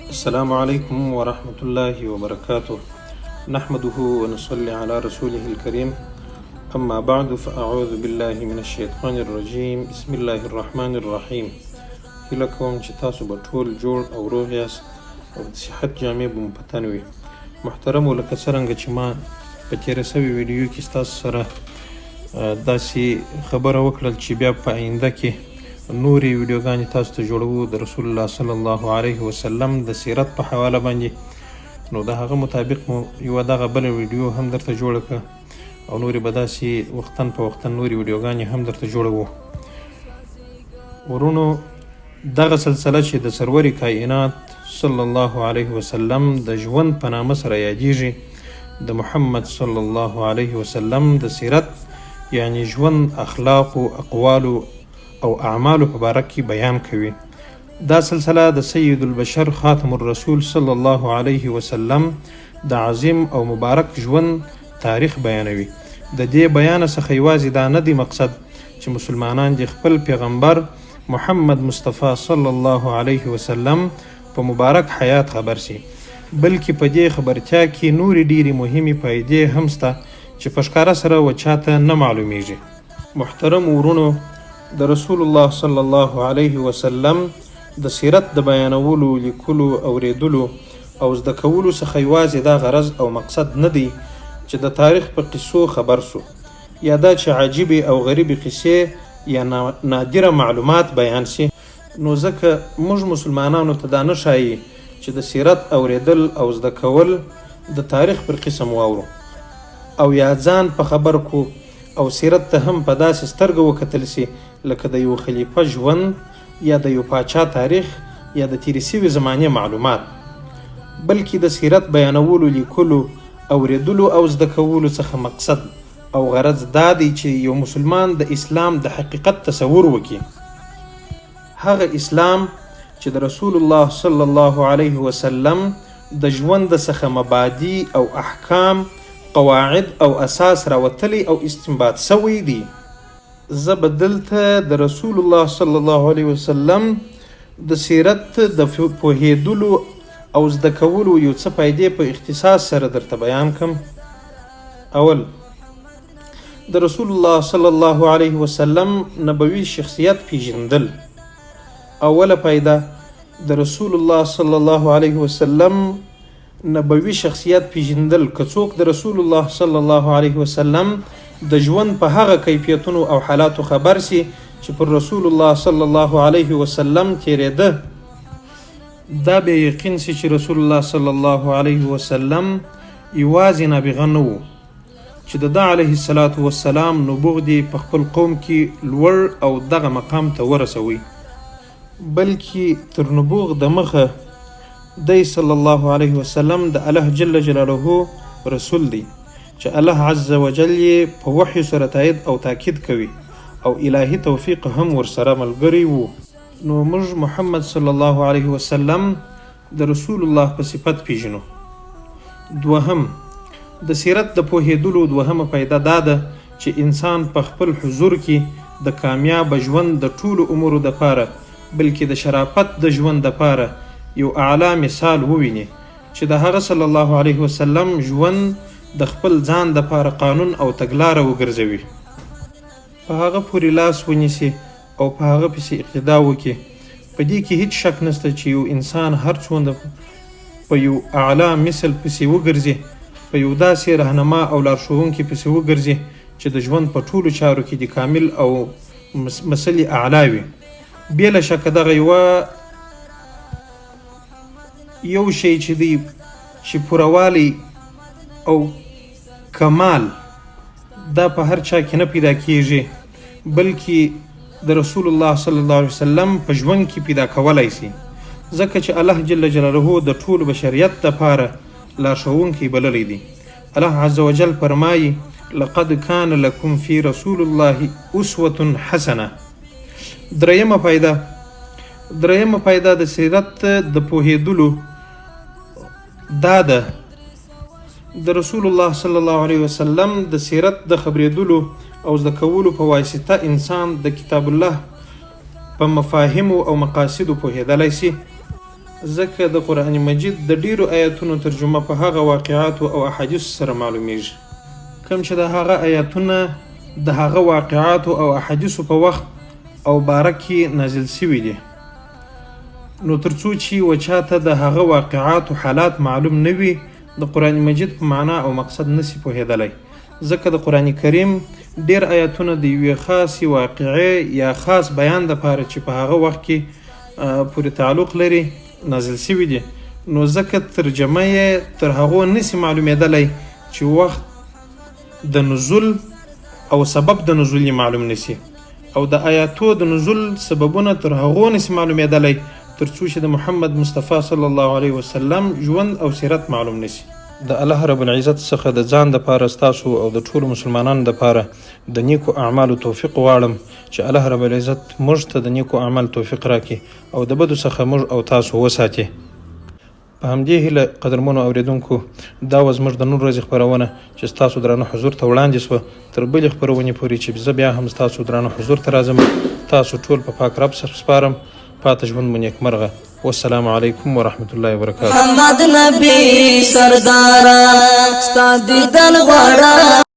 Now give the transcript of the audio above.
السلام عليكم ورحمة الله وبركاته. نحمده ونصلي على رسوله الكريم. أما بعد فأعوذ بالله من الشيطان الرجيم. بسم الله الرحمن الرحيم. هیله کوم چې تاسو به ټول جوړ او روغ یاست او د صحت جامې به مو په تن وي. محترمو، لکه څرنګه چې ما په تېره سوي ویډیو کې ستاسو سره داسې خبره وکړل چې بیا په آینده کې نورې ویډیوګانې تاسو ته جوړوو د رسول الله صلی الله علیه وسلم د سیرت په حواله باندې. نو د هغه مطابق مو یوه دغه بله ویډیو هم درته جوړه کړه او نورې به داسې وختن په وختن نورې ویډیوګانې هم درته جوړوو. ورونو، دغه سلسله چې د سرور کائنات صلی الله علیه وسلم د ژوند په نامه سره یادیږي، د محمد صلی الله علیه وسلم د سیرت یعنی ژوند، اخلاقو، اقوالو او اعمالو په باره کې بیان کوي. دا سلسله د سید البشر خاتم الرسول صلی الله علیه وسلم د عظیم او مبارک ژوند تاریخ بیانوي. د دې بیان څخه یوازې دا نه دی مقصد چې مسلمانان د خپل پیغمبر محمد مصطفی صلی الله علیه وسلم په مبارک حیات خبر شي، بلکې په دې خبرتیا کې نورې ډېرې مهمې فایدې هم شته چې په ښکاره سره وچاته نه معلومیږي. محترم ورونو، د رسول الله صلی الله علیه وسلم د سیرت د بیانولو، لیکلو، اوریدلو او زده کولو څخه یوازې دا غرض او مقصد نه دی چې د تاریخ په قصو خبر سو، یا دا چې عجیبې او غریبې قصې یا نادره معلومات بیان سي. نو ځکه موږ مسلمانانو ته دا نه ښایي چې د سیرت اوریدل او زده کول د تاریخ پر قسم واورو او یا ځان په خبر کو او سیرت ته هم په داسې سترګه وکتل سي لکه د یو خلیفه ژوند یا د یو پاچا تاریخ یا د تیرې سوي زمانې معلومات، بلکې د سیرت بیانولو، لیکلو، اوریدلو او زده کولو څخه مقصد او غرض دا دی چې یو مسلمان د اسلام د حقیقت تصور وکړي، هغه اسلام چې د رسول الله صلی الله علیه وسلم د ژوند څخه مبادی او احکام، قواعد او اساس راوتلی او استنباط سوی دی. زه به دلته د رسول الله صلی الله علیه وسلم د سیرت د پوهیدلو او زده کولو یو څه فایدې په اختصاص سره درته بیان کړم. اول، د رسول الله صلی الله علیه وسلم نبوي شخصیت پیژندل. اوله فایده، د رسول الله صلی الله علیه وسلم نبوي شخصیت پیژندل. که څوک د رسول الله صلی الله علیه وسلم د ژوند په هغه کیفیتونو او حالاتو خبر سي چې پر رسول الله صلی الله علیه وسلم تیرېده، دا به یقین سي چې رسول الله صلی الله علیه وسلم یوازې نابغه نه و چې د ده علیه الصلاة والسلام نبوغ دی په خپل قوم کې لوړ او دغه مقام ته ورسوي، بلکې تر نبوغ د مخه دی صلی الله علیه وسلم د الله جل جلاله رسول دی چې الله عز وجل یې په وحی سره تایید او تاکید کوي او الهی توفیق هم ورسره ملګری وو. نو موږ محمد صلی الله علیه وسلم د رسول الله په صفت پیژنو. دوهم، د سیرت د پوهیدلو دوهمه فایده دا ده چې انسان په خپل حضور کې د کامیاب ژوند د ټولو امورو دپاره، بلکې د شرافت د ژوند دپاره یو اعلی مثال وویني چې د هغه صلی الله علیه وسلم ژوند د خپل ځان دپاره قانون او تګلاره وګرځوي، په هغه پورې لاس ونیسي او په هغه پسې اقتدا وکړي. په دې کې هیڅ شک نشته چې یو انسان هر څومره په یو اعلی مثل پسې وګرځي، په یو داسې رهنما او لارښوونکي پسې وګرځي چې د ژوند په ټولو چارو کې د کامل او مثل اعلی وي. بې له شکه دغه یو شی چې دی چې پوروالی او کمال دا په هر چا کې نه پیدا کیږي، بلکې د رسول الله صلی الله علیه وسلم په ژوند کې پیدا کولای شي، ځکه چې الله جل جلاله د ټول بشریت دپاره لارښوونکی بللی دی. الله عز وجل فرمایي: لقد کان لکم فی رسول الله اسوة حسنه. درېیمه فایده د سیرت د پوهیدلو دا ده د رسول الله صلی الله علیه وسلم د سیرت د خبرېدلو او زده کولو په واسطه انسان د کتاب الله په مفاهیمو او مقاصدو پوهېدلی سي، ځکه د قرآن مجید د ډیرو آیاتونو ترجمه په هغه واقعاتو او احادیثو سره معلومیږي کوم چې د هغه آیاتونه د هغه واقعاتو او احادیثو په وخت او باره کې نازل سوي دي نو تر څو چې و چاته د هغه واقعاتو حالات معلوم نه وي د قرآن مجید په معنا او مقصد نسی پوهېدلی ځکه د قرآن کریم ډیر آیاتونه د یوې خاصې واقعې یا خاص بیان دپاره چې په هغه وخت کې پورې تعلق لري نازل سوي دي نو ځکه ترجمه یې تر هغو نسی معلومېدلی چې وخت د نزول او سبب د نزول یې معلوم نسی او د آیاتو د نزول سببونه تر هغو نسی معلومېدلی تر څو چې د محمد مصطفی صلی الله علیه وسلم ژوند او سیرت معلوم نسی د الله رب العزت څخه د ځان دپاره ستاسو او د ټولو مسلمانانو دپاره د نیکو اعمالو توفیق غواړم چې الله رب العزت موږ ته د نیکو اعمال توفیق راکړي او د بدو څخه موږ او تاسو وساتي په همدې هیله قدرمنو اوریدونکو دا وه زموږ د نن ورځې خپرونه چې ستاسو درانه حضور ته وړاندې شوه تر بلې خپرونې پورې چې زه بیا هم ستاسو درانه حضور ته راځم تاسو ټول په پاک رب سپارم پاته ژوند مو نیکمرغه والسلام علیکم ورحمة الله وبرکاته. محمد نبی سردارا ستا دیدن غواړم